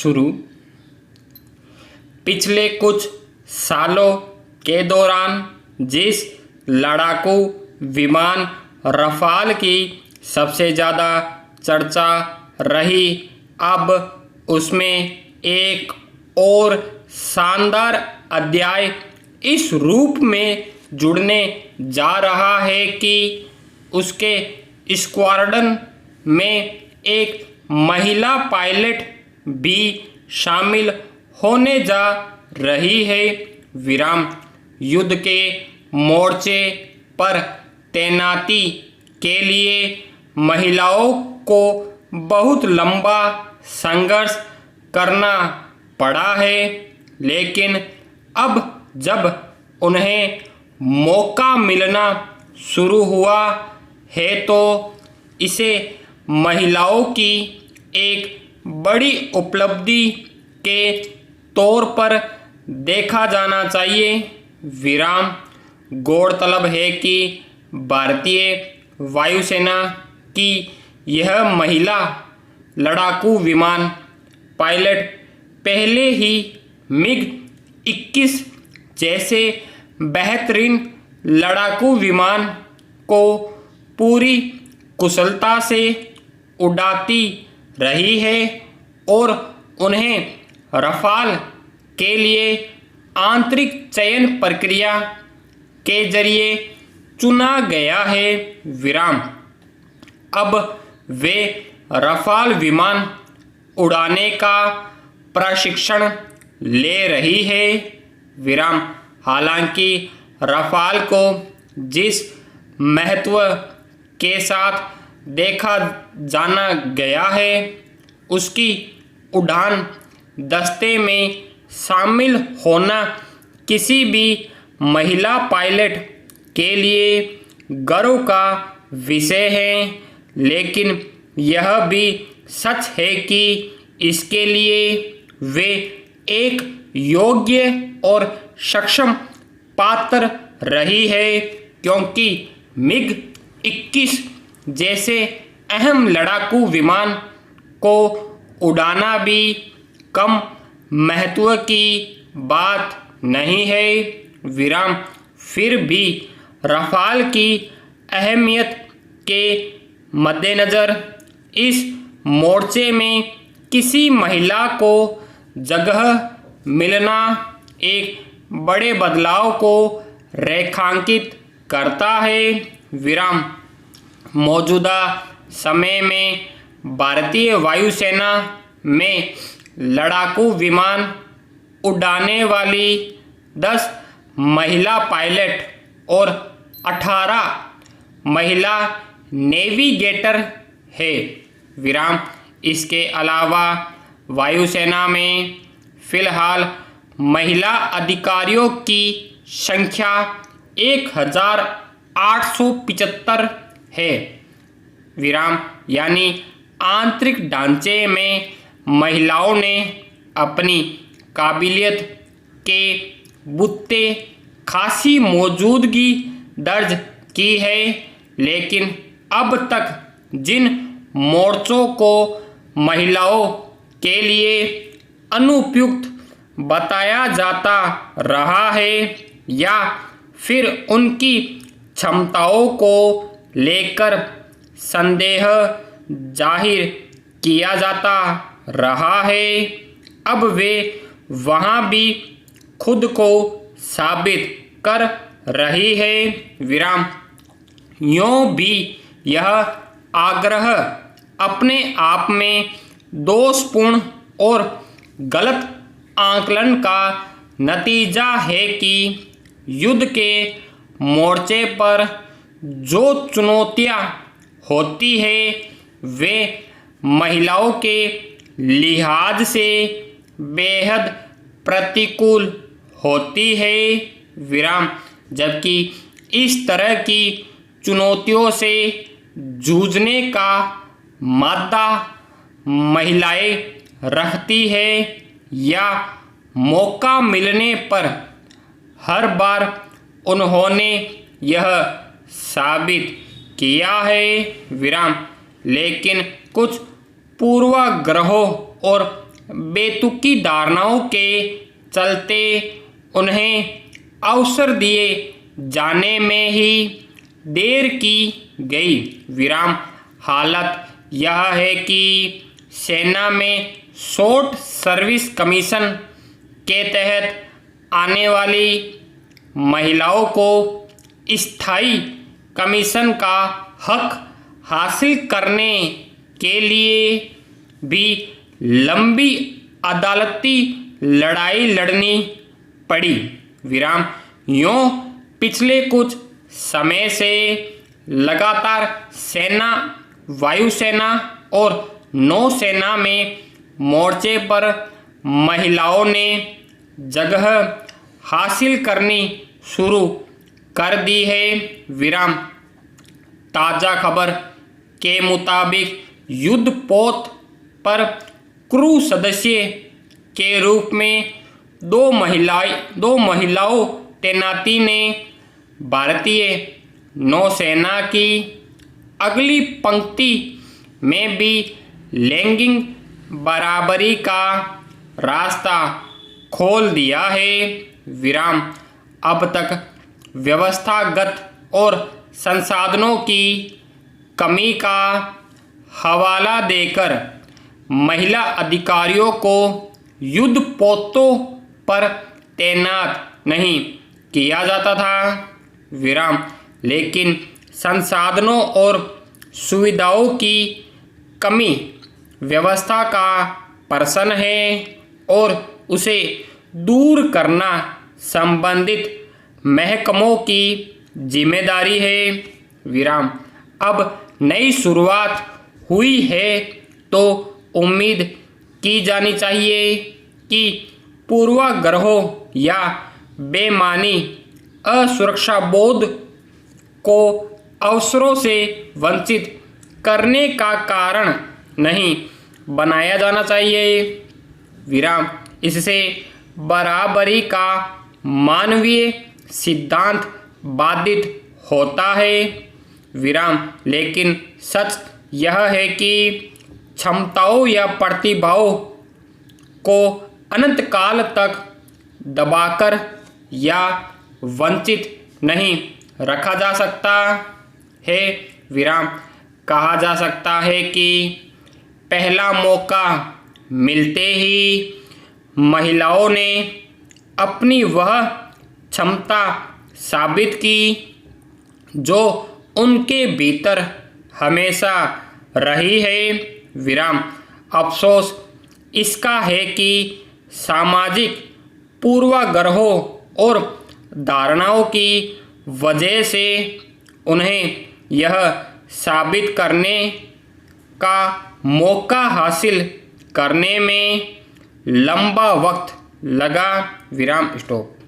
शुरू। पिछले कुछ सालों के दौरान जिस लड़ाकू विमान रफाल की सबसे ज़्यादा चर्चा रही, अब उसमें एक और शानदार अध्याय इस रूप में जुड़ने जा रहा है कि उसके स्क्वाड्रन में एक महिला पायलट भी शामिल होने जा रही है। विराम युद्ध के मोर्चे पर तैनाती के लिए महिलाओं को बहुत लंबा संघर्ष करना पड़ा है, लेकिन अब जब उन्हें मौका मिलना शुरू हुआ है तो इसे महिलाओं की एक बड़ी उपलब्धि के तौर पर देखा जाना चाहिए। विराम गौरतलब है कि भारतीय वायुसेना की यह महिला लड़ाकू विमान पायलट पहले ही MiG-21 जैसे बेहतरीन लड़ाकू विमान को पूरी कुशलता से उड़ाती रही है और उन्हें रफाल के लिए आंतरिक चयन प्रक्रिया के जरिए चुना गया है। विराम अब वे रफाल विमान उड़ाने का प्रशिक्षण ले रही है। विराम हालांकि रफाल को जिस महत्व के साथ देखा जाना गया है, उसकी उड़ान दस्ते में शामिल होना किसी भी महिला पायलट के लिए गर्व का विषय है, लेकिन यह भी सच है कि इसके लिए वे एक योग्य और सक्षम पात्र रही है, क्योंकि MiG-21 जैसे अहम लड़ाकू विमान को उड़ाना भी कम महत्व की बात नहीं है। विराम फिर भी रफाल की अहमियत के मद्देनज़र इस मोर्चे में किसी महिला को जगह मिलना एक बड़े बदलाव को रेखांकित करता है। विराम मौजूदा समय में भारतीय वायुसेना में लड़ाकू विमान उड़ाने वाली 10 महिला पायलट और 18 महिला नेविगेटर है। विराम इसके अलावा वायुसेना में फिलहाल महिला अधिकारियों की संख्या 1875 है। विराम यानी आंतरिक ढांचे में महिलाओं ने अपनी काबिलियत के बुत्ते खासी मौजूदगी दर्ज की है, लेकिन अब तक जिन मोर्चों को महिलाओं के लिए अनुपयुक्त बताया जाता रहा है या फिर उनकी क्षमताओं को लेकर संदेह जाहिर किया जाता रहा है, अब वे वहां भी खुद को साबित कर रही है। विराम यूं भी यह आग्रह अपने आप में दोषपूर्ण और गलत आकलन का नतीजा है कि युद्ध के मोर्चे पर जो चुनौतियां होती है वे महिलाओं के लिहाज से बेहद प्रतिकूल होती है। विराम जबकि इस तरह की चुनौतियों से जूझने का मादा महिलाएं रखती है या मौका मिलने पर हर बार उन्होंने यह साबित किया है। विराम लेकिन कुछ पूर्वाग्रहों और बेतुकी धारणाओं के चलते उन्हें अवसर दिए जाने में ही देर की गई। विराम हालत यह है कि सेना में शॉर्ट सर्विस कमीशन के तहत आने वाली महिलाओं को स्थायी कमीशन का हक हासिल करने के लिए भी लंबी अदालती लड़ाई लड़नी पड़ी। विराम यूँ पिछले कुछ समय से लगातार सेना, वायुसेना और नौसेना में मोर्चे पर महिलाओं ने जगह हासिल करनी शुरू कर दी है। विराम ताज़ा खबर के मुताबिक युद्धपोत पर क्रू सदस्य के रूप में दो महिलाओं तैनाती ने भारतीय नौसेना की अगली पंक्ति में भी लैंगिक बराबरी का रास्ता खोल दिया है। विराम अब तक व्यवस्थागत और संसाधनों की कमी का हवाला देकर महिला अधिकारियों को युद्धपोतों पर तैनात नहीं किया जाता था। विराम लेकिन संसाधनों और सुविधाओं की कमी व्यवस्था का प्रश्न है और उसे दूर करना संबंधित महकमों की जिम्मेदारी है। विराम अब नई शुरुआत हुई है तो उम्मीद की जानी चाहिए कि पूर्वाग्रहों या बेईमानी असुरक्षा बोध को अवसरों से वंचित करने का कारण नहीं बनाया जाना चाहिए। विराम इससे बराबरी का मानवीय सिद्धांत बाधित होता है। विराम लेकिन सच यह है कि क्षमताओं या प्रतिभाओं को अनंत काल तक दबाकर या वंचित नहीं रखा जा सकता है। विराम कहा जा सकता है कि पहला मौका मिलते ही महिलाओं ने अपनी वह क्षमता साबित की जो उनके भीतर हमेशा रही है। विराम अफसोस इसका है कि सामाजिक पूर्वाग्रहों और धारणाओं की वजह से उन्हें यह साबित करने का मौका हासिल करने में लंबा वक्त लगा। विराम स्टॉप।